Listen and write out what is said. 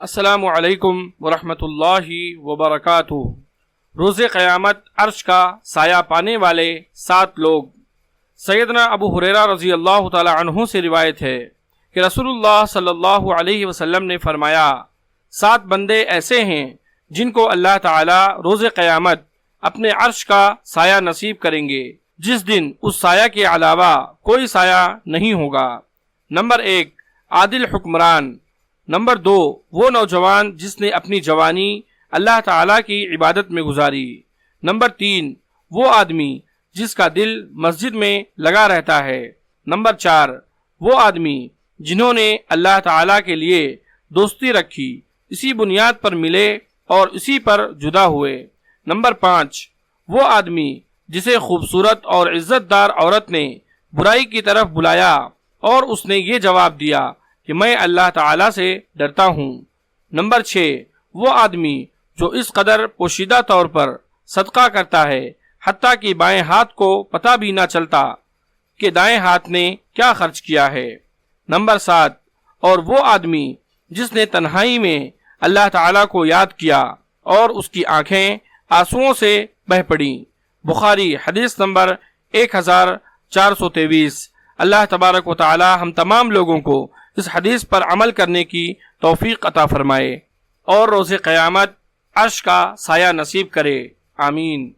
السلام علیکم ورحمۃ اللہ وبرکاتہ۔ روز قیامت عرش کا سایہ پانے والے 7 لوگ۔ سیدنا ابو ہریرہ رضی اللہ تعالی عنہ سے روایت ہے کہ رسول اللہ صلی اللہ علیہ وسلم نے فرمایا، 7 بندے ایسے ہیں جن کو اللہ تعالی روز قیامت اپنے عرش کا سایہ نصیب کریں گے، جس دن اس سایہ کے علاوہ کوئی سایہ نہیں ہوگا۔ نمبر 1، عادل حکمران۔ نمبر 2، وہ نوجوان جس نے اپنی جوانی اللہ تعالیٰ کی عبادت میں گزاری۔ نمبر 3، وہ آدمی جس کا دل مسجد میں لگا رہتا ہے۔ نمبر 4، وہ آدمی جنہوں نے اللہ تعالیٰ کے لیے دوستی رکھی، اسی بنیاد پر ملے اور اسی پر جدا ہوئے۔ نمبر 5، وہ آدمی جسے خوبصورت اور عزت دار عورت نے برائی کی طرف بلایا اور اس نے یہ جواب دیا کہ میں اللہ تعالیٰ سے ڈرتا ہوں۔ نمبر 6، وہ آدمی جو اس قدر پوشیدہ طور پر صدقہ کرتا ہے حتیٰ کہ بائیں ہاتھ کو پتہ بھی نہ چلتا کہ دائیں ہاتھ نے کیا خرچ کیا ہے۔ نمبر 7، اور وہ آدمی جس نے تنہائی میں اللہ تعالیٰ کو یاد کیا اور اس کی آنکھیں آنسوؤں سے بہہ پڑیں۔ بخاری حدیث نمبر 1423۔ اللہ تبارک و تعالی ہم تمام لوگوں کو اس حدیث پر عمل کرنے کی توفیق عطا فرمائے اور روز قیامت عرش کا سایہ نصیب کرے، آمین۔